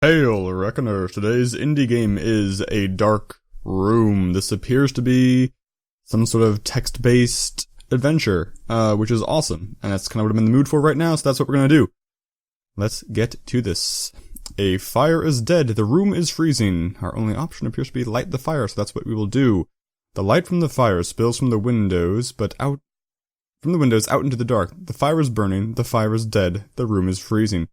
Hail, Reckoners! Today's indie game is A Dark Room. This appears to be some sort of text-based adventure, which is awesome. And that's kind of what I'm in the mood for right now, so that's what we're gonna do. Let's get to this. A fire is dead. The room is freezing. Our only option appears to be light the fire, so that's what we will do. The light from the fire spills from the windows, but out into the dark. The fire is burning. The fire is dead. The room is freezing.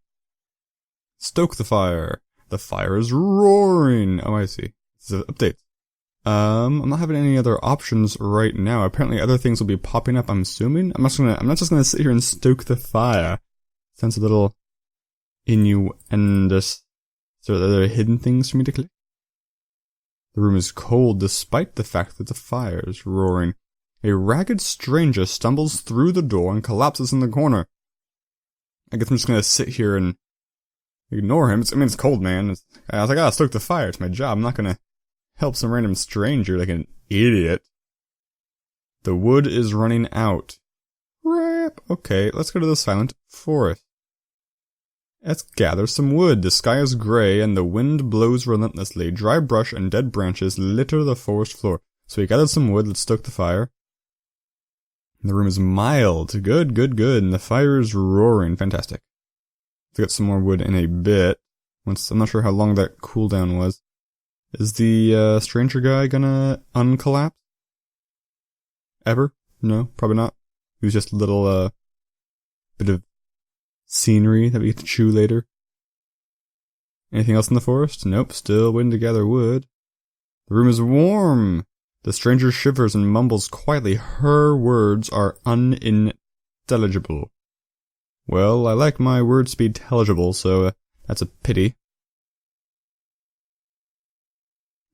Stoke the fire. The fire is roaring. Oh, I see. This is an update. I'm not having any other options right now. Apparently other things will be popping up, I'm assuming. I'm not just gonna sit here and stoke the fire. Sounds a little innuendous. So are there hidden things for me to click? The room is cold despite the fact that the fire is roaring. A ragged stranger stumbles through the door and collapses in the corner. I guess I'm just gonna sit here and ignore him. It's cold, man. I was like, I'll stoke the fire. It's my job. I'm not gonna help some random stranger like an idiot. The wood is running out. Crap. Okay, let's go to the silent forest. Let's gather some wood. The sky is gray and the wind blows relentlessly. Dry brush and dead branches litter the forest floor. So we gathered some wood. Let's stoke the fire. The room is mild. Good. And the fire is roaring. Fantastic. To get some more wood in a bit. I'm not sure how long that cooldown was. Is the stranger guy gonna uncollapse? Ever? No, probably not. He was just a little bit of scenery that we get to chew later. Anything else in the forest? Nope, still waiting to gather wood. The room is warm. The stranger shivers and mumbles quietly. Her words are unintelligible. Well, I like my words to be intelligible, so that's a pity.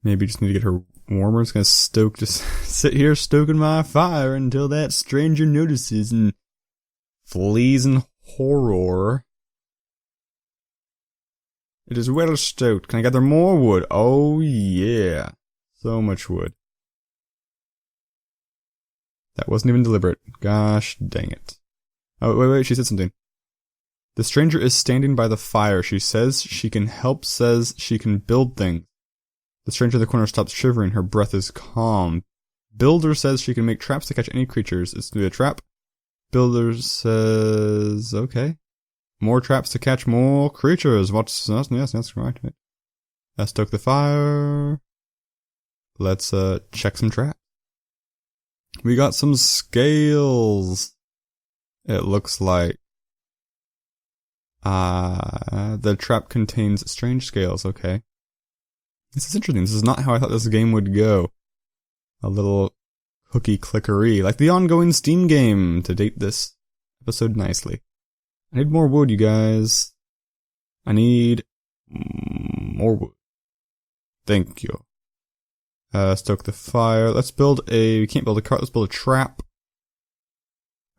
Maybe just need to get her warmer. It's gonna just sit here stoking my fire until that stranger notices and flees in horror. It is well stoked. Can I gather more wood? Oh yeah. So much wood. That wasn't even deliberate. Gosh dang it. Oh, wait, she said something. The stranger is standing by the fire. She says she can help, says she can build things. The stranger in the corner stops shivering. Her breath is calm. Builder says she can make traps to catch any creatures. It's to be a trap. Builder says, okay. More traps to catch more creatures. Yes, that's right. I stoke the fire. Let's, check some traps. We got some scales. It looks like the trap contains strange scales, okay. This is interesting. This is not how I thought this game would go. A little cookie clickery, like the ongoing Steam game, to date this episode nicely. I need more wood, you guys. I need more wood. Thank you. Stoke the fire. We can't build a cart, let's build a trap.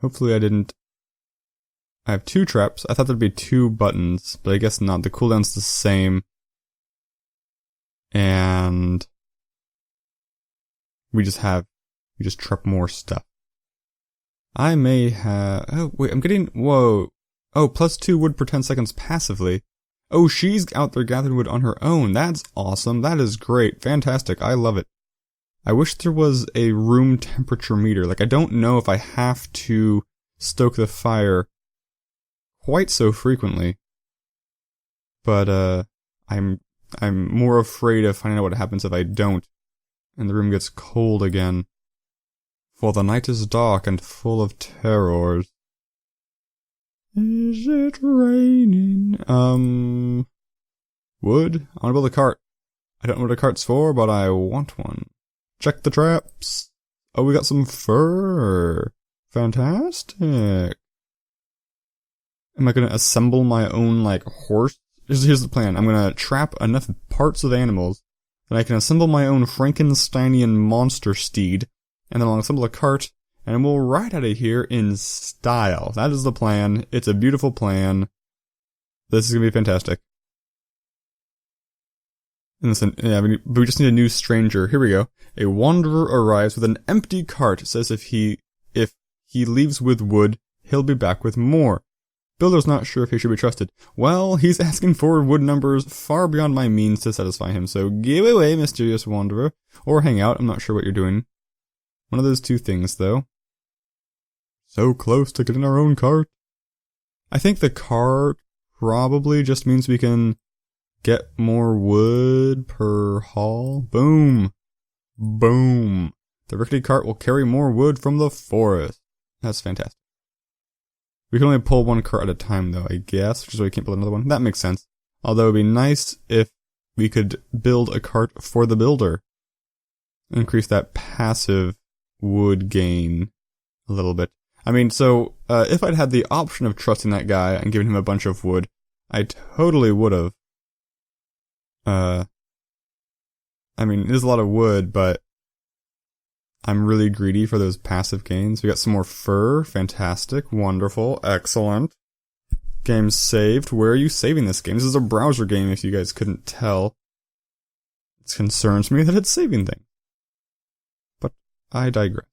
Hopefully I have 2 traps. I thought there'd be 2 buttons, but I guess not. The cooldown's the same. And we just trap more stuff. I may have, whoa. Oh, +2 wood per 10 seconds passively. Oh, she's out there gathering wood on her own. That's awesome. That is great. Fantastic. I love it. I wish there was a room temperature meter. Like, I don't know if I have to stoke the fire quite so frequently. But, I'm more afraid of finding out what happens if I don't. And the room gets cold again. For the night is dark and full of terrors. Is it raining? Wood? I wanna build a cart. I don't know what a cart's for, but I want one. Check the traps. Oh, we got some fur. Fantastic. Am I gonna assemble my own, horse? Here's the plan. I'm gonna trap enough parts of animals that I can assemble my own Frankensteinian monster steed, and then I'll assemble a cart, and we'll ride out of here in style. That is the plan. It's a beautiful plan. This is gonna be fantastic. And listen, we just need a new stranger. Here we go. A wanderer arrives with an empty cart. Says if he leaves with wood, he'll be back with more. Builder's not sure if he should be trusted. Well, he's asking for wood numbers far beyond my means to satisfy him, so give away, mysterious wanderer. Or hang out, I'm not sure what you're doing. One of those two things, though. So close to getting our own cart. I think the cart probably just means we can get more wood per haul. Boom. Boom. The rickety cart will carry more wood from the forest. That's fantastic. We can only pull one cart at a time, though, I guess, which is why we can't build another one. That makes sense. Although it'd be nice if we could build a cart for the builder. Increase that passive wood gain a little bit. I mean, so, if I'd had the option of trusting that guy and giving him a bunch of wood, I totally would've. I mean, it is a lot of wood, but I'm really greedy for those passive gains. We got some more fur. Fantastic. Wonderful. Excellent. Game saved. Where are you saving this game? This is a browser game, if you guys couldn't tell. It concerns me that it's saving things. But I digress.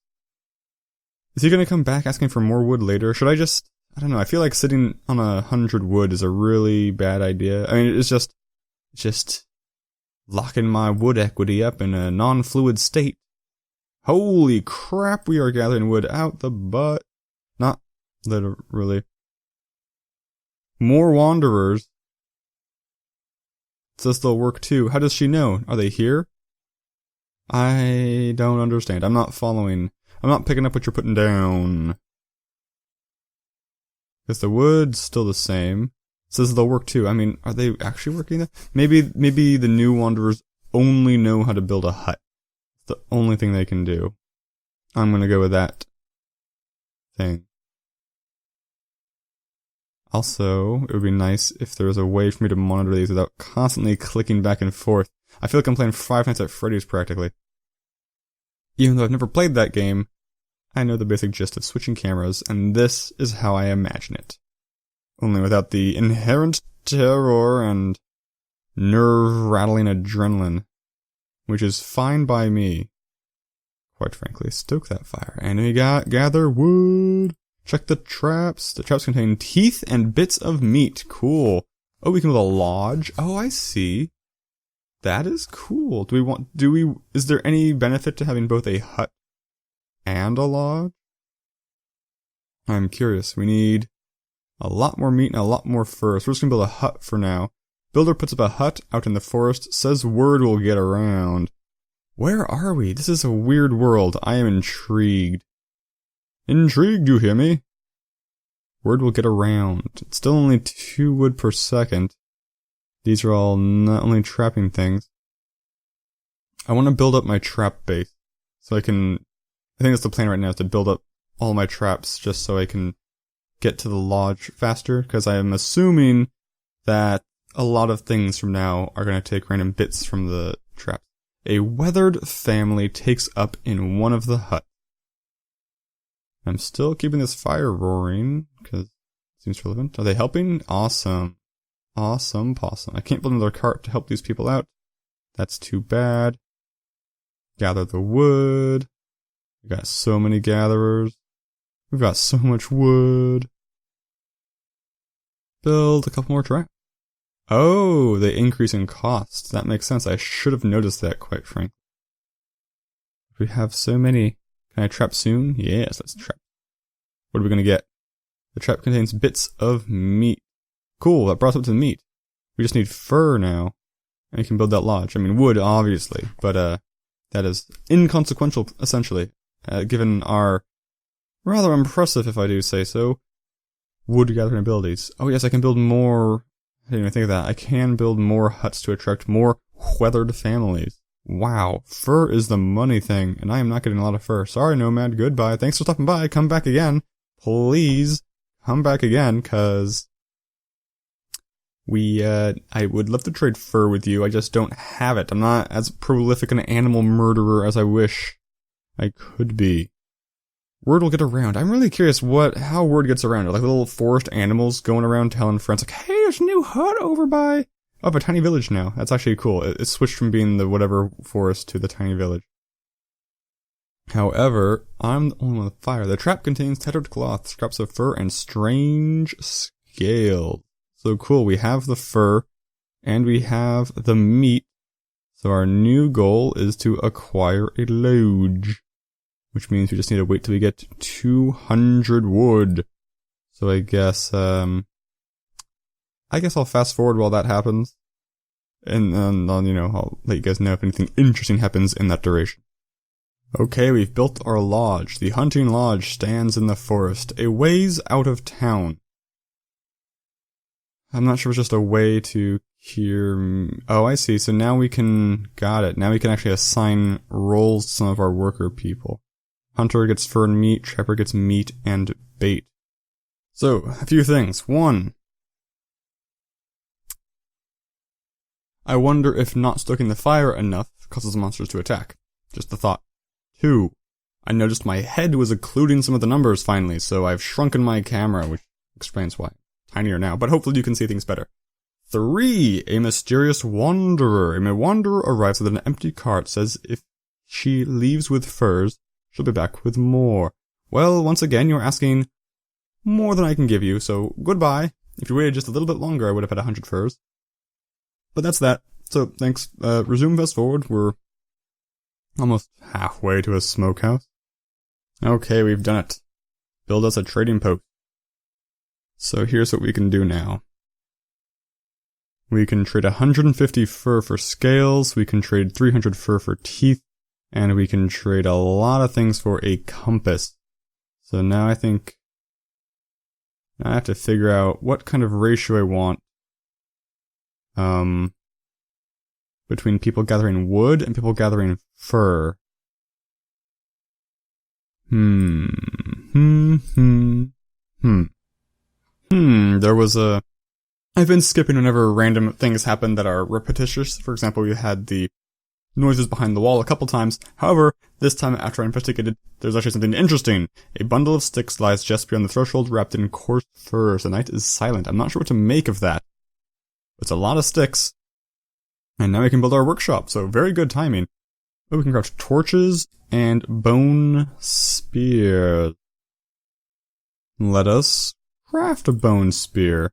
Is he gonna come back asking for more wood later? Should I just... I don't know. I feel like sitting on 100 wood is a really bad idea. I mean, it's just locking my wood equity up in a non-fluid state. Holy crap, we are gathering wood out the butt. Not literally. More wanderers. It says they'll work too. How does she know? Are they here? I don't understand. I'm not following. I'm not picking up what you're putting down. Because the wood's still the same. It says they'll work too. I mean, are they actually working there? Maybe the new wanderers only know how to build a hut. It's the only thing they can do. I'm gonna go with that thing. Also, it would be nice if there was a way for me to monitor these without constantly clicking back and forth. I feel like I'm playing Five Nights at Freddy's practically. Even though I've never played that game, I know the basic gist of switching cameras, and this is how I imagine it. Only without the inherent terror and nerve-rattling adrenaline, which is fine by me. Quite frankly, stoke that fire. And we gather wood. Check the traps. The traps contain teeth and bits of meat. Cool. Oh, we can build a lodge. Oh, I see. That is cool. Is there any benefit to having both a hut and a lodge? I'm curious. We need a lot more meat and a lot more fur. So we're just gonna build a hut for now. Builder puts up a hut out in the forest, says word will get around. Where are we? This is a weird world. I am intrigued. Intrigued, you hear me? Word will get around. It's still only 2 wood per second. These are all not only trapping things. I want to build up my trap base. So I think that's the plan right now, is to build up all my traps just so I can get to the lodge faster. Because I am assuming that a lot of things from now are going to take random bits from the traps. A weathered family takes up in one of the huts. I'm still keeping this fire roaring, because it seems relevant. Are they helping? Awesome. Awesome possum. I can't build another cart to help these people out. That's too bad. Gather the wood. We got so many gatherers. We've got so much wood. Build a couple more traps. Oh, they increase in cost. That makes sense. I should have noticed that, quite frankly. We have so many. Can I trap soon? Yes, let's trap. What are we going to get? The trap contains bits of meat. Cool, that brought us up to the meat. We just need fur now. And we can build that lodge. I mean, wood, obviously. But, that is inconsequential, essentially. Given our rather impressive, if I do say so, wood gathering abilities. Oh yes, I can build more. I didn't even think of that. I can build more huts to attract more weathered families. Wow, fur is the money thing, and I am not getting a lot of fur. Sorry, Nomad, goodbye. Thanks for stopping by. Come back again. Please, come back again, cause I would love to trade fur with you. I just don't have it. I'm not as prolific an animal murderer as I wish I could be. Word will get around. I'm really curious how word gets around. Like little forest animals going around telling friends, like, hey, there's a new hut over by... Oh, a tiny village now. That's actually cool. It switched from being the whatever forest to the tiny village. However, I'm the only one with fire. The trap contains tattered cloth, scraps of fur, and strange scales. So cool, we have the fur, and we have the meat. So our new goal is to acquire a lodge, which means we just need to wait till we get 200 wood. So I guess I'll fast forward while that happens. And then, I'll let you guys know if anything interesting happens in that duration. Okay, we've built our lodge. The hunting lodge stands in the forest, a ways out of town. I'm not sure if it's just a way to hear... Oh, I see. So now we can... Got it. Now we can actually assign roles to some of our worker people. Hunter gets fur and meat, trapper gets meat and bait. So, a few things. 1. I wonder if not stoking the fire enough causes monsters to attack. Just a thought. 2. I noticed my head was occluding some of the numbers finally, so I've shrunken my camera, which explains why. Tinier now, but hopefully you can see things better. 3. A mysterious wanderer. A wanderer arrives with an empty cart, says if she leaves with furs, she'll be back with more. Well, once again, you're asking more than I can give you, so goodbye. If you waited just a little bit longer, I would have had 100 furs. But that's that. So, thanks. Resume fast forward. We're almost halfway to a smokehouse. Okay, we've done it. Build us a trading post. So here's what we can do now. We can trade 150 fur for scales, we can trade 300 fur for teeth, and we can trade a lot of things for a compass. So now I think I have to figure out what kind of ratio I want between people gathering wood and people gathering fur. There was I've been skipping whenever random things happen that are repetitious. For example, we had the noises behind the wall a couple times. However, this time after I investigated, there's actually something interesting. A bundle of sticks lies just beyond the threshold wrapped in coarse fur. The night is silent. I'm not sure what to make of that. It's a lot of sticks. And now we can build our workshop, so very good timing. Oh, we can craft torches and bone spears. Let us craft a bone spear.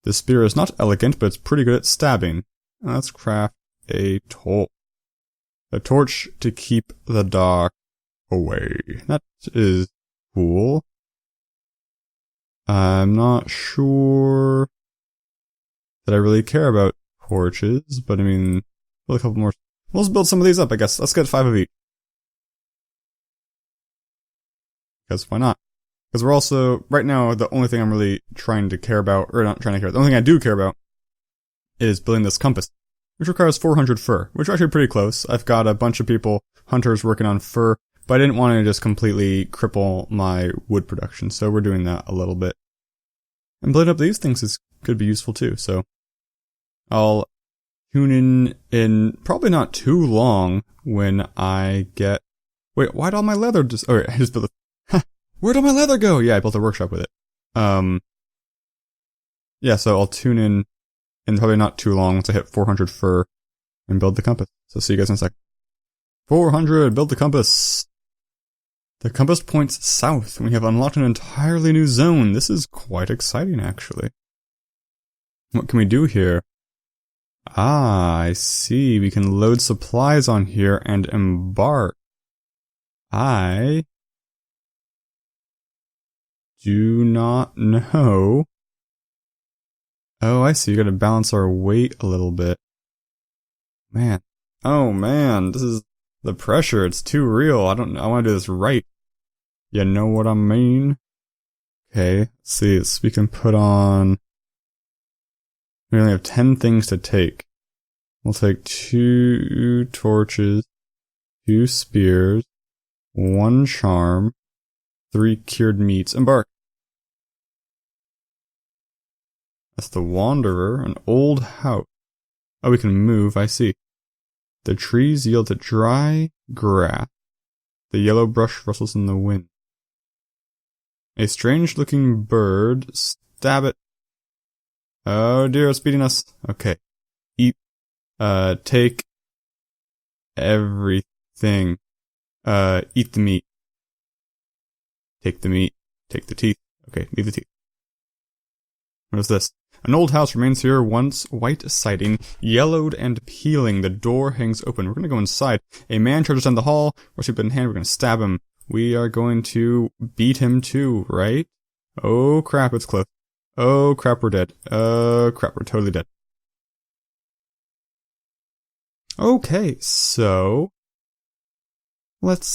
This spear is not elegant, but it's pretty good at stabbing. Let's craft a torch. A torch to keep the dark away. That is cool. I'm not sure that I really care about torches, but I mean, build a couple more. Let's build some of these up, I guess. Let's get 5 of each. Because why not? Because we're also, right now, the only thing I'm really trying to care about, or not trying to care about, the only thing I do care about is building this compass, which requires 400 fur, which are actually pretty close. I've got a bunch of people, hunters, working on fur, but I didn't want to just completely cripple my wood production, so we're doing that a little bit. And building up these things could be useful too, so I'll tune in probably not too long when I get... Wait, why'd all my leather just... Oh, wait, I just built a... Where'd all my leather go? Yeah, I built a workshop with it. Yeah, so I'll tune in probably not too long once I hit 400 fur and build the compass. So see you guys in a sec. 400, build the compass. The compass points south, and we have unlocked an entirely new zone. This is quite exciting, actually. What can we do here? Ah, I see. We can load supplies on here and embark. I do not know. Oh, I see. You gotta balance our weight a little bit. Man. Oh, man. This is the pressure. It's too real. I wanna do this right. You know what I mean? Okay. Let's see. We can put on... We only have 10 things to take. We'll take 2 torches, 2 spears, 1 charm, 3 cured meats. Embark. That's the Wanderer, an old house. Oh, we can move, I see. The trees yield to dry grass. The yellow brush rustles in the wind. A strange-looking bird. Stab it. Oh dear, it's beating us. Okay. Eat. Take everything. Eat the meat. Take the meat. Take the teeth. Okay, leave the teeth. What is this? An old house remains here, once white siding, yellowed and peeling. The door hangs open. We're gonna go inside. A man charges down the hall. We're in hand. We're gonna stab him. We are going to beat him too, right? Oh crap, it's close. Oh crap, we're dead. Crap, we're totally dead. Okay, so let's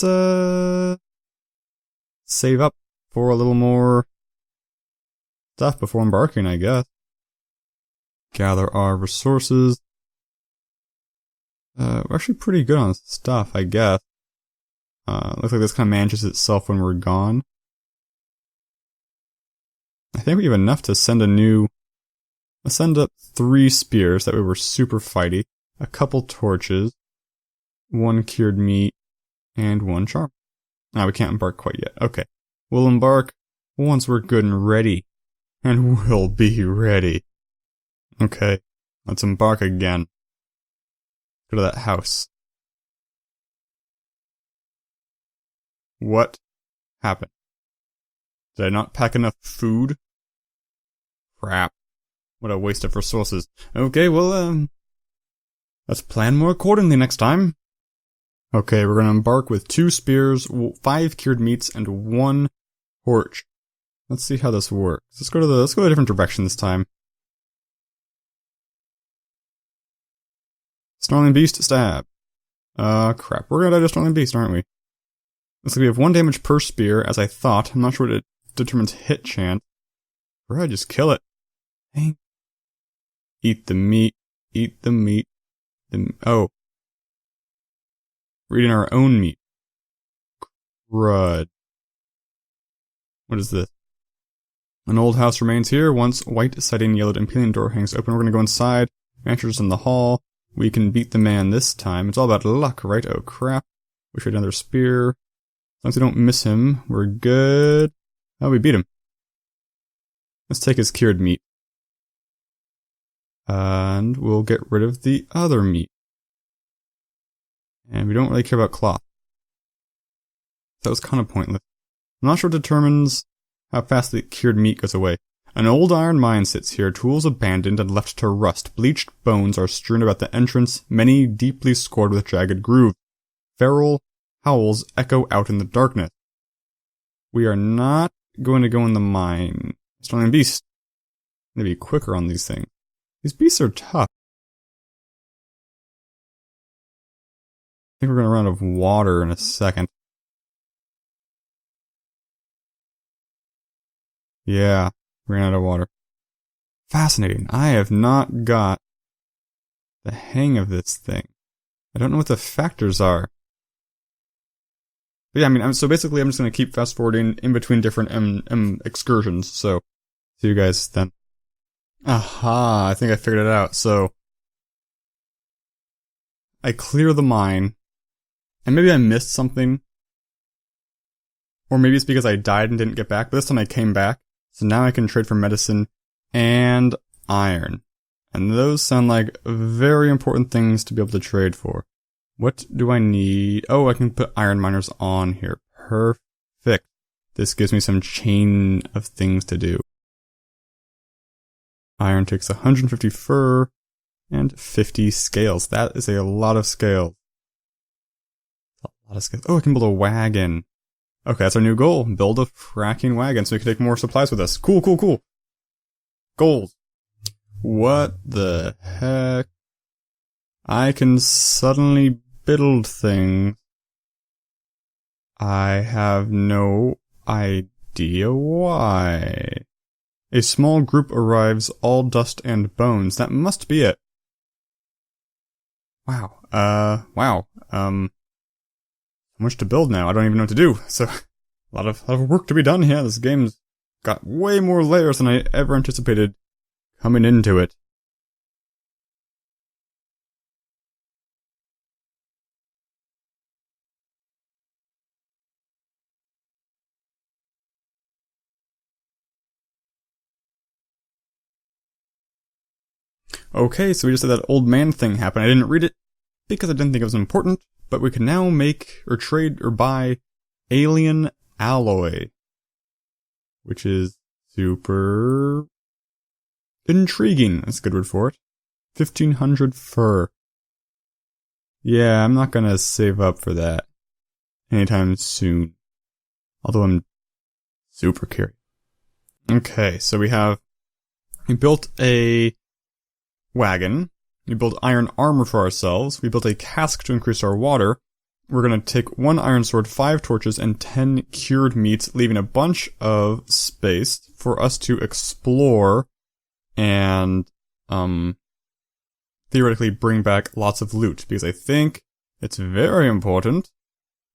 save up for a little more stuff before embarking, I guess. Gather our resources. We're actually pretty good on stuff, I guess. Looks like this kind of manages itself when we're gone. I think we have enough to send let's send up 3 spears, that way we're super fighty. A couple torches, 1 cured meat, and 1 charm. We can't embark quite yet. Okay. We'll embark once we're good and ready. And we'll be ready. Okay. Let's embark again. Go to that house. What happened? Did I not pack enough food? Crap. What a waste of resources. Okay, well, let's plan more accordingly next time. Okay, we're gonna embark with 2 spears, 5 cured meats, and 1 torch. Let's see how this works. Let's go a different direction this time. Snarling Beast, stab. Crap. We're gonna die to Snarling Beast, aren't we? Looks like we have 1 damage per spear, as I thought. I'm not sure what it determines hit chance. Or I just kill it. Dang. Eat the meat. Eat the meat. Oh. We're eating our own meat. Crud. What is this? An old house remains here, once white siding, yellowed, and peeling. Door hangs open. We're gonna go inside. Ranchers in the hall. We can beat the man this time. It's all about luck, right? Oh crap. We should another spear. As long as we don't miss him, we're good. Oh, we beat him. Let's take his cured meat. And we'll get rid of the other meat. And we don't really care about cloth. That was kind of pointless. I'm not sure what determines how fast the cured meat goes away. An old iron mine sits here, tools abandoned and left to rust. Bleached bones are strewn about the entrance, many deeply scored with jagged grooves. Feral howls echo out in the darkness. We are not going to go in the mine. Snarling Beast. I'm gonna be quicker on these things. These beasts are tough. I think we're gonna run out of water in a second. Yeah, ran out of water. Fascinating. I have not got the hang of this thing. I don't know what the factors are. But yeah, I mean, so basically I'm just gonna keep fast forwarding in between different excursions, so see you guys then. Aha, I think I figured it out. So I clear the mine, and maybe I missed something. Or maybe it's because I died and didn't get back, but this time I came back. So now I can trade for medicine and iron. And those sound like very important things to be able to trade for. What do I need? Oh, I can put iron miners on here. Perfect. This gives me some chain of things to do. Iron takes 150 fur and 50 scales. That is a lot of scales. A lot of scales. Oh, I can build a wagon. Okay, that's our new goal. Build a fracking wagon so we can take more supplies with us. Cool, cool, cool. Goals. What the heck? I can suddenly build things. I have no idea why. A small group arrives, all dust and bones. That must be it. Wow. Wow. Much to build now. I don't even know what to do. So, a lot of work to be done here. This game's got way more layers than I ever anticipated coming into it. Okay, so we just had that old man thing happen. I didn't read it because I didn't think it was important, but we can now make, or trade, or buy alien alloy, which is super Intriguing. That's a good word for it. 1,500 fur. Yeah, I'm not gonna save up for that anytime soon. Although I'm super curious. Okay, so we built a wagon. We built iron armor for ourselves. We built a cask to increase our water. We're gonna take 1 iron sword, 5 torches, and 10 cured meats, leaving a bunch of space for us to explore and, theoretically bring back lots of loot. Because I think it's very important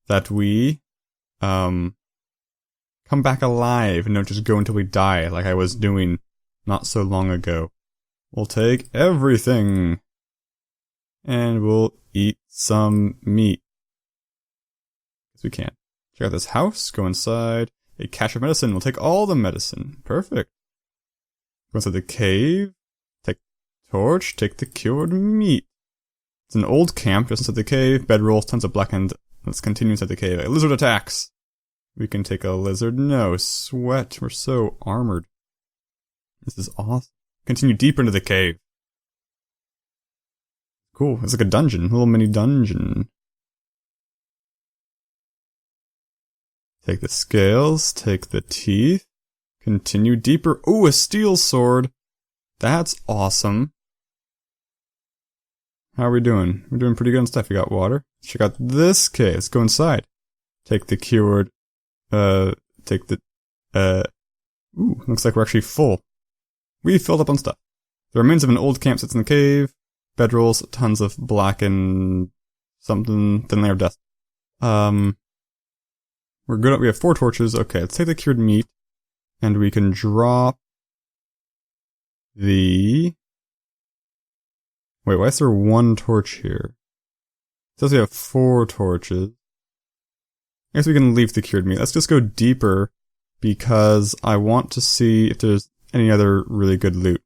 that we, come back alive and don't just go until we die like I was doing not so long ago. We'll take everything. And we'll eat some meat. As we can. Check out this house, go inside. A cache of medicine, we'll take all the medicine. Perfect. Go inside the cave. Take the torch, take the cured meat. It's an old camp just inside the cave. Bedrolls, tons of blackened. Let's continue inside the cave. A lizard attacks. We can take a lizard. No, sweat. We're so armored. This is awesome. Continue deeper into the cave. Cool. It's like a dungeon. A little mini dungeon. Take the scales. Take the teeth. Continue deeper. Ooh, a steel sword. That's awesome. How are we doing? We're doing pretty good on stuff. We got water. Check out this cave. Let's go inside. Take the cured, take the, ooh, looks like we're actually full. We filled up on stuff. The remains of an old camp sits in the cave. Bedrolls, tons of blackened something, thin layer of dust. We're good. We have 4 torches. Okay, let's take the cured meat. And we can drop the... Wait, why is there 1 torch here? It says we have 4 torches. I guess we can leave the cured meat. Let's just go deeper because I want to see if there's any other really good loot.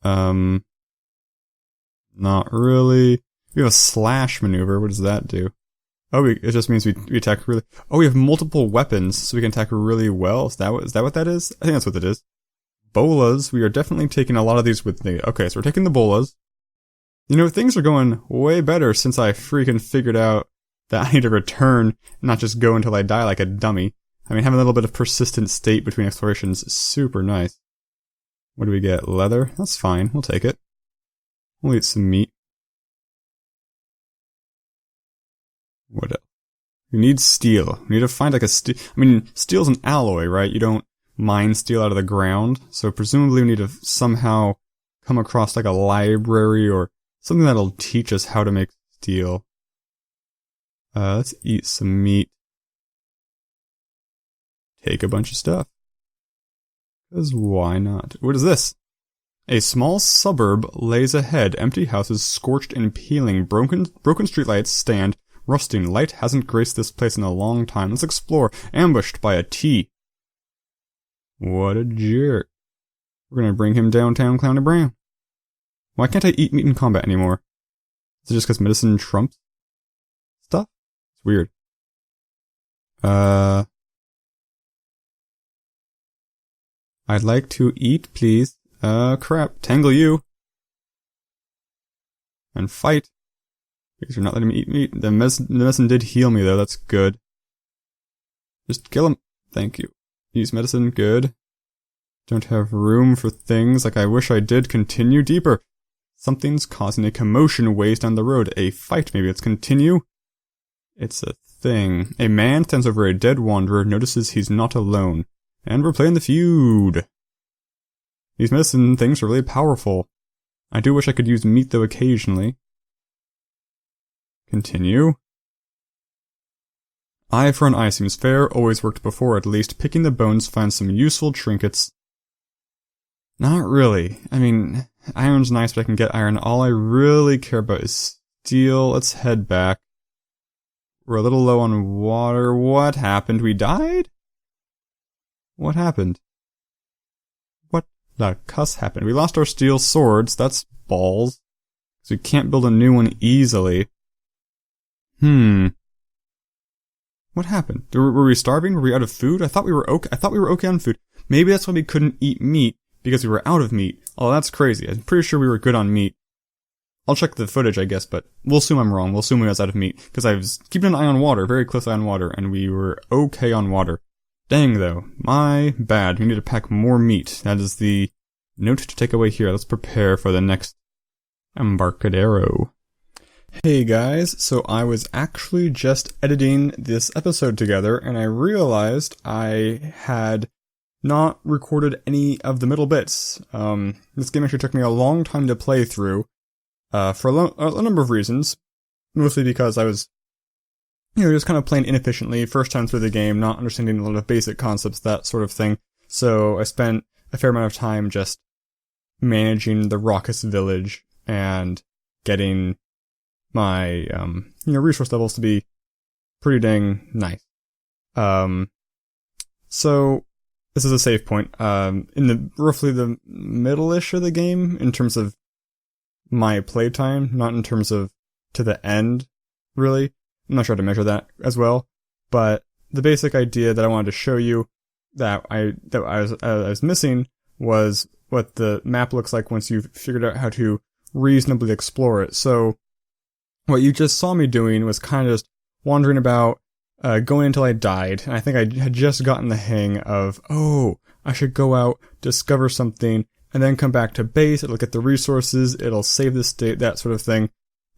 Not really. We have a slash maneuver. What does that do? Oh, it just means we attack really... Oh, we have multiple weapons, so we can attack really well. Is that what that is? I think that's what it is. Bolas. We are definitely taking a lot of these with me. Okay, so we're taking the bolas. You know, things are going way better since I freaking figured out that I need to return and not just go until I die like a dummy. I mean, having a little bit of persistent state between explorations is super nice. What do we get? Leather? That's fine. We'll take it. We'll eat some meat. What else? We need steel. We need to find like a steel... I mean, steel's an alloy, right? You don't mine steel out of the ground. So presumably we need to somehow come across like a library or something that'll teach us how to make steel. Let's eat some meat. Take a bunch of stuff. 'Cause why not? What is this? A small suburb lays ahead. Empty houses, scorched and peeling. Broken streetlights stand, rusting. Light hasn't graced this place in a long time. Let's explore. Ambushed by a T. What a jerk. We're gonna bring him downtown Clowny Brown. Why can't I eat meat in combat anymore? Is it just 'cause medicine trumps stuff? It's weird. I'd like to eat, please. Crap. Tangle you. And fight. Because you're not letting me eat meat. The medicine did heal me, though. That's good. Just kill him. Thank you. Use medicine. Good. Don't have room for things like I wish I did. Continue deeper. Something's causing a commotion ways down the road. A fight, maybe. Let's continue. It's a thing. A man stands over a dead wanderer, notices he's not alone. And we're playing the feud. These medicine things are really powerful. I do wish I could use meat, though, occasionally. Continue. Eye for an eye seems fair. Always worked before, at least. Picking the bones finds some useful trinkets. Not really. I mean, iron's nice, but I can get iron. All I really care about is steel. Let's head back. We're a little low on water. What happened? We died? What happened? What the cuss happened? We lost our steel swords. That's balls. So we can't build a new one easily. What happened? Were we starving? Were we out of food? I thought we were okay. I thought we were okay on food. Maybe that's why we couldn't eat meat, because we were out of meat. Oh, that's crazy. I'm pretty sure we were good on meat. I'll check the footage, I guess, but we'll assume I'm wrong. We'll assume we was out of meat, because I was keeping an eye on water, very close eye on water, and we were okay on water. Dang, though. My bad. We need to pack more meat. That is the note to take away here. Let's prepare for the next Embarcadero. Hey guys, so I was actually just editing this episode together, and I realized I had not recorded any of the middle bits. This game actually took me a long time to play through. For a number of reasons. Mostly because I was, just kind of playing inefficiently, first time through the game, not understanding a lot of basic concepts, that sort of thing. So I spent a fair amount of time just managing the raucous village and getting my, resource levels to be pretty dang nice. So this is a save point, in roughly the middle-ish of the game, in terms of my playtime, not in terms of to the end, really. I'm not sure how to measure that as well, but the basic idea that I wanted to show you that I was missing was what the map looks like once you've figured out how to reasonably explore it. So what you just saw me doing was kind of just wandering about, going until I died, and I think I had just gotten the hang of, I should go out, discover something, and then come back to base, it'll get the resources, it'll save the state, that sort of thing.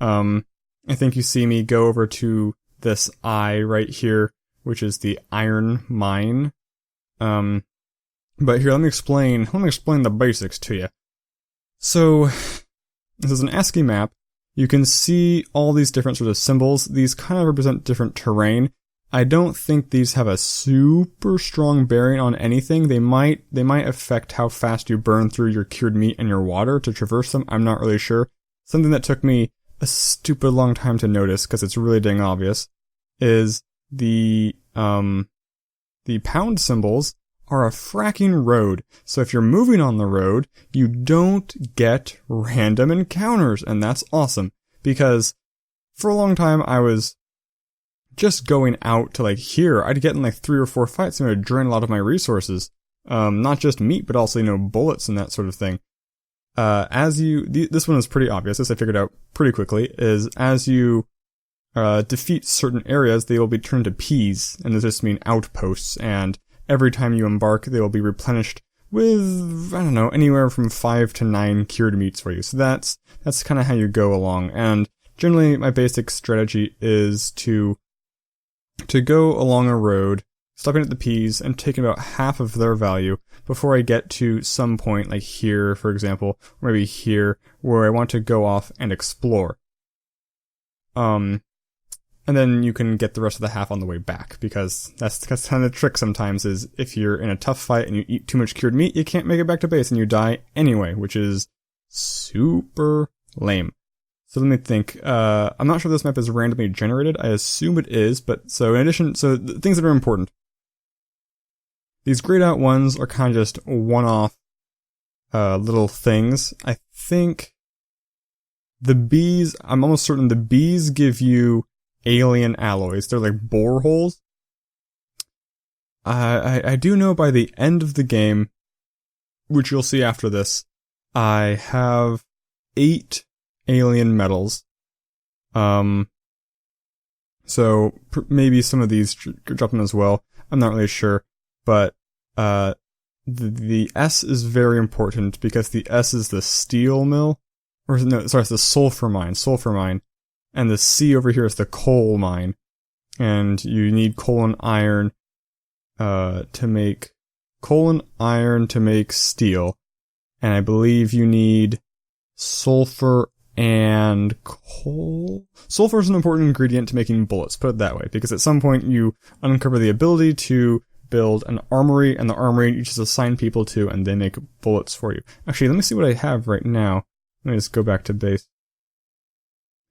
I think you see me go over to this eye right here, which is the iron mine. But here, let me explain the basics to you. So, this is an ASCII map. You can see all these different sort of symbols. These kind of represent different terrain. I don't think these have a super strong bearing on anything. They might affect how fast you burn through your cured meat and your water to traverse them. I'm not really sure. Something that took me a stupid long time to notice, because it's really dang obvious, is the pound symbols are a fracking road. So if you're moving on the road, you don't get random encounters, and that's awesome. Because for a long time I was just going out to here, I'd get in 3 or 4 fights and it would drain a lot of my resources. Not just meat, but also, bullets and that sort of thing. This one is pretty obvious, as I figured out pretty quickly, is as you, defeat certain areas, they will be turned to P's, and does just mean outposts, and every time you embark, they will be replenished with, anywhere from 5 to 9 cured meats for you. So that's kind of how you go along, and generally my basic strategy is to go along a road, stopping at the P's and taking about half of their value before I get to some point, like here, for example, or maybe here, where I want to go off and explore. And then you can get the rest of the half on the way back, because that's kind of the trick sometimes, is if you're in a tough fight and you eat too much cured meat, you can't make it back to base and you die anyway, which is super lame. So let me think. I'm not sure this map is randomly generated. I assume it is, but so in addition, the things that are important. These grayed out ones are kind of just one-off, little things. I think the bees, I'm almost certain the bees give you alien alloys. They're like boreholes. I do know by the end of the game, which you'll see after this, I have 8 alien metals. So maybe some of these drop them as well. I'm not really sure, but the S is very important, because the S is the steel mill, or no, sorry, it's the sulfur mine, and the C over here is the coal mine, and you need coal and iron to make steel, and I believe you need sulfur and coal. Sulfur is an important ingredient to making bullets, put it that way, because at some point you uncover the ability to build an armory, and the armory you just assign people to, and they make bullets for you. Actually, let me see what I have right now. Let me just go back to base.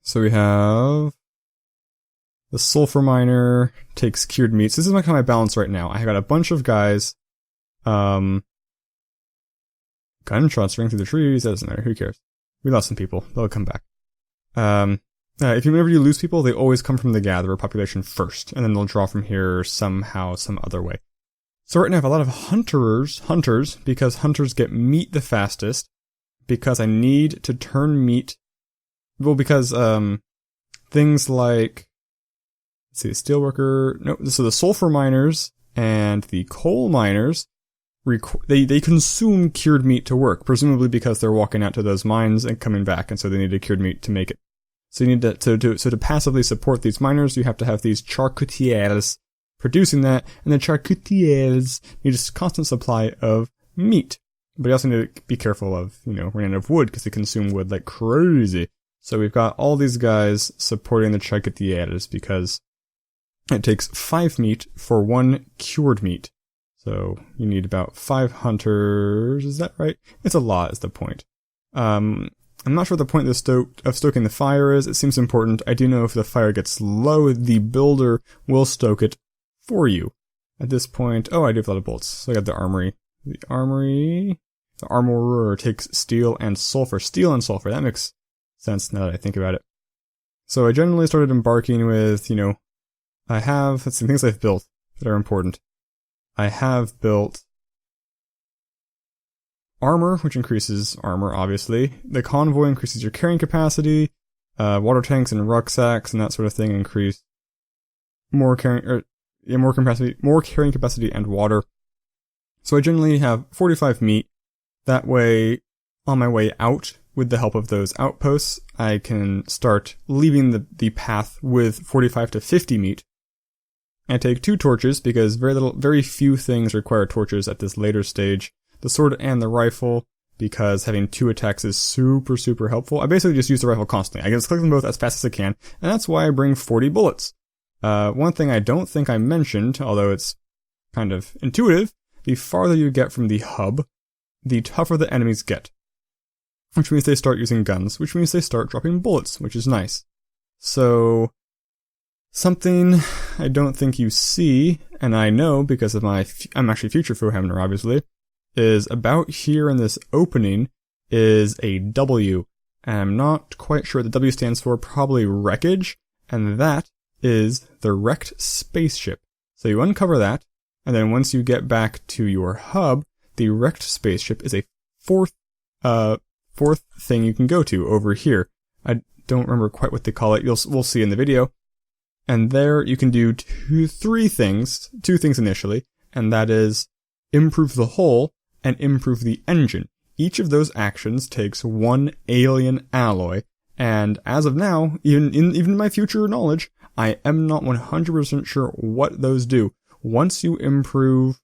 So we have the sulfur miner takes cured meats. This is kind of my balance right now. I got a bunch of guys. Gunshots ring through the trees. That doesn't matter. Who cares? We lost some people. They'll come back. Whenever you lose people, they always come from the gatherer population first, and then they'll draw from here somehow, some other way. So right now I have a lot of hunters, because hunters get meat the fastest, because I need to turn meat, well, because, things like, let's see, steelworker, no, so the sulfur miners and the coal miners, they consume cured meat to work, presumably because they're walking out to those mines and coming back, and so they need a cured meat to make it. So you need to passively support these miners, you have to have these charcutiers producing that, and the charcutiers need a constant supply of meat. But you also need to be careful of, running out of wood, because they consume wood like crazy. So we've got all these guys supporting the charcutiers, because it takes 5 meat for 1 cured meat. So you need about 5 hunters, is that right? It's a lot, is the point. I'm not sure what the point of stoking the fire is. It seems important. I do know if the fire gets low, the builder will stoke it for you. At this point, I do have a lot of bolts. So I got the armory. The armorer takes steel and sulfur. Steel and sulfur, that makes sense now that I think about it. So I generally started embarking with, I have, let's see, things I've built that are important. I have built armor, which increases armor, obviously. The convoy increases your carrying capacity. Water tanks and rucksacks and that sort of thing increase more carrying capacity and water. So I generally have 45 meat. That way, on my way out, with the help of those outposts, I can start leaving the path with 45 to 50 meat. I take 2 torches, because very few things require torches at this later stage. The sword and the rifle, because having 2 attacks is super, super helpful. I basically just use the rifle constantly. I can just click them both as fast as I can, and that's why I bring 40 bullets. One thing I don't think I mentioned, although it's kind of intuitive, the farther you get from the hub, the tougher the enemies get. Which means they start using guns, which means they start dropping bullets, which is nice. So, something I don't think you see, and I know because of I'm actually future Foehamner, obviously, is about here in this opening is a W. And I'm not quite sure what the W stands for, probably wreckage, and that is the wrecked spaceship. So you uncover that, and then once you get back to your hub, the wrecked spaceship is a fourth thing you can go to over here. I don't remember quite what they call it. We'll see in the video. And there you can do 2 things initially, and that is improve the hull and improve the engine. Each of those actions takes 1 alien alloy, and as of now, even in my future knowledge, I am not 100% sure what those do. Once you improve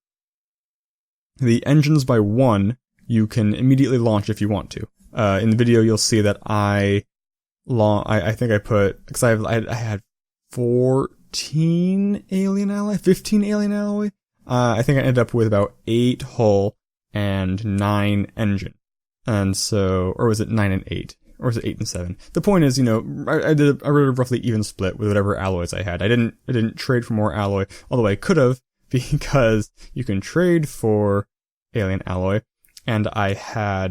the engines by 1, you can immediately launch if you want to. In the video, you'll see that I think I put, because I had 15 alien alloy. I think I ended up with about 8 hull and 9 engine. And so, or was it 9 and 8? Or was it 8 and 7? The point is, I did a roughly even split with whatever alloys I had. I didn't trade for more alloy, although I could have, because you can trade for alien alloy. And I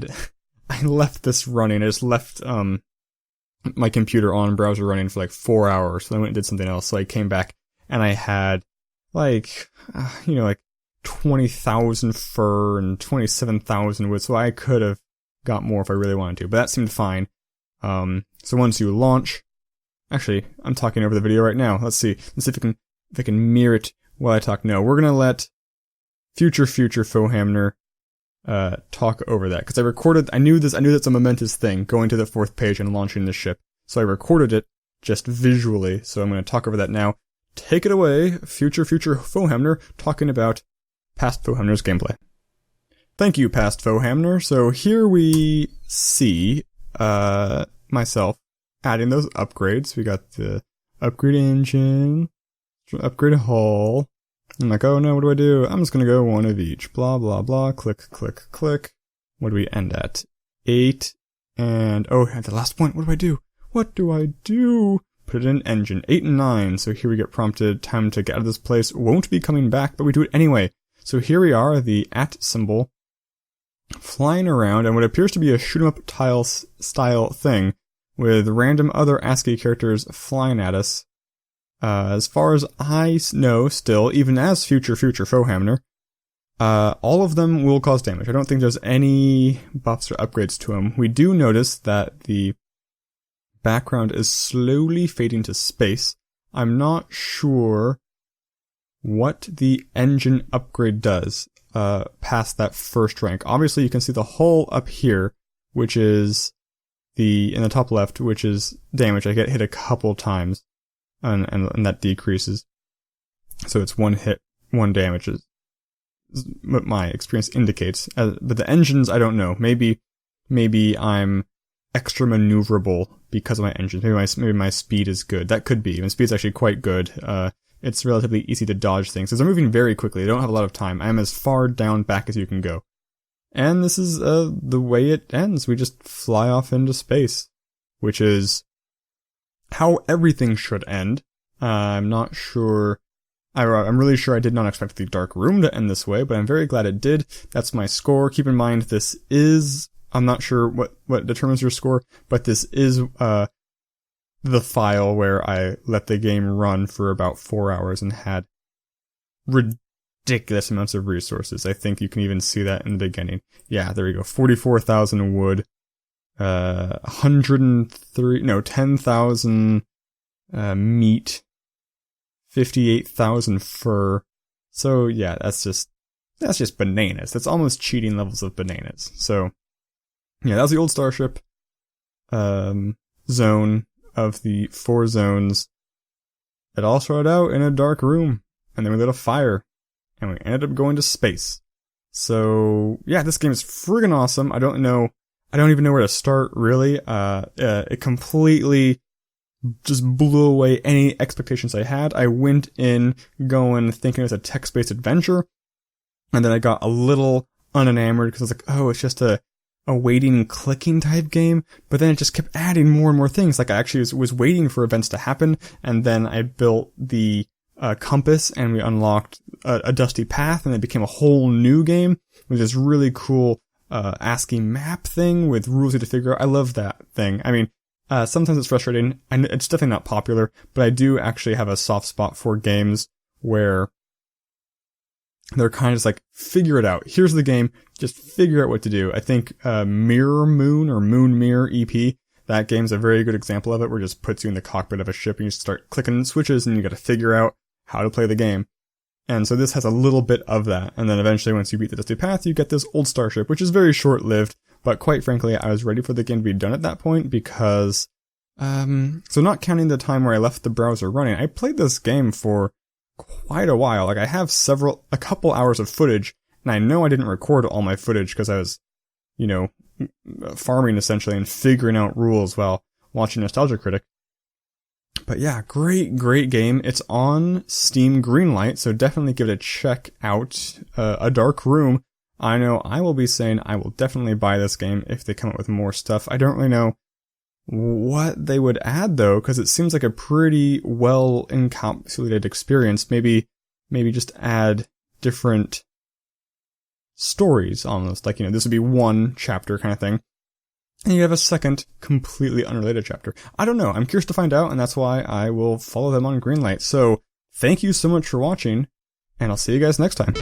left this running. I just left, my computer on browser running for like 4 hours. So I went and did something else. So I came back and I had like 20,000 fur and 27,000 wood. So I could have got more if I really wanted to, but that seemed fine. So once you launch, actually, I'm talking over the video right now. Let's see if I can mirror it while I talk. No, we're going to let future Foehamner talk over that, because I knew that's a momentous thing, going to the 4th page and launching the ship. So I recorded it just visually, so I'm going to talk over that now. Take it away, future Foehamner, talking about past Foehamner's gameplay. Thank you, past Foehamner. So here we see, myself adding those upgrades. We got the upgrade engine, upgrade hull. I'm like, oh no, what do I do? I'm just gonna go 1 of each. Blah, blah, blah. Click, click, click. What do we end at? 8. And, at the last point, what do I do? Put it in engine. 8 and 9. So here we get prompted, time to get out of this place. Won't be coming back, but we do it anyway. So here we are, the @ symbol, flying around, and what appears to be a shoot-'em-up style thing, with random other ASCII characters flying at us. As far as I know, still, even as future Foehamner, all of them will cause damage. I don't think there's any buffs or upgrades to them. We do notice that the background is slowly fading to space. I'm not sure what the engine upgrade does past that first rank. Obviously, you can see the hull up here, which is in the top left, which is damage. I get hit a couple times, and that decreases. So it's one hit, one damage is what my experience indicates. But the engines, I don't know. Maybe I'm extra maneuverable because of my engines. Maybe my speed is good. That could be. My speed's actually quite good. It's relatively easy to dodge things. Because I'm moving very quickly. I don't have a lot of time. I am as far down back as you can go. And this is the way it ends. We just fly off into space. Which is how everything should end. I'm not sure. I'm really sure I did not expect the Dark Room to end this way, but I'm very glad it did. That's my score. Keep in mind, this is... I'm not sure what determines your score, but this is the file where I let the game run for about 4 hours and had ridiculous amounts of resources. I think you can even see that in the beginning. Yeah, there we go. 44,000 wood, 10,000 meat, 58,000 fur. So yeah, that's just bananas. That's almost cheating levels of bananas. So yeah, that was the old starship zone of the 4 zones. It all started out in a dark room, and then we lit a fire, and we ended up going to space. So yeah, this game is friggin' awesome. I don't even know where to start, really. It completely just blew away any expectations I had. I went in going thinking it was a text-based adventure, and then I got a little unenamored because I was like, oh, it's just a waiting, clicking type game, but then it just kept adding more and more things. Like I actually was waiting for events to happen, and then I built the compass, and we unlocked a dusty path, and it became a whole new game with this really cool ASCII map thing with rules you had to figure out. I love that thing. I mean, sometimes it's frustrating, and it's definitely not popular, but I do actually have a soft spot for games where they're kind of just like, figure it out. Here's the game. Just figure out what to do. I think Mirror Moon or Moon Mirror EP, that game's a very good example of it, where it just puts you in the cockpit of a ship and you start clicking switches and you got to figure out how to play the game. And so this has a little bit of that. And then eventually once you beat the Dusty Path, you get this old starship, which is very short-lived. But quite frankly, I was ready for the game to be done at that point because, so not counting the time where I left the browser running, I played this game for quite a while. Like I have a couple hours of footage, and I know I didn't record all my footage because I was, farming essentially and figuring out rules while watching Nostalgia Critic. But yeah, great game. It's on Steam Greenlight, so definitely give it a check out. A Dark Room. I know I will be saying I will definitely buy this game if they come up with more stuff. I don't really know what they would add though, because it seems like a pretty well encapsulated experience. Maybe just add different stories almost. Like, this would be one chapter kind of thing. And you have a second, completely unrelated chapter. I don't know. I'm curious to find out, and that's why I will follow them on Greenlight. So, thank you so much for watching, and I'll see you guys next time.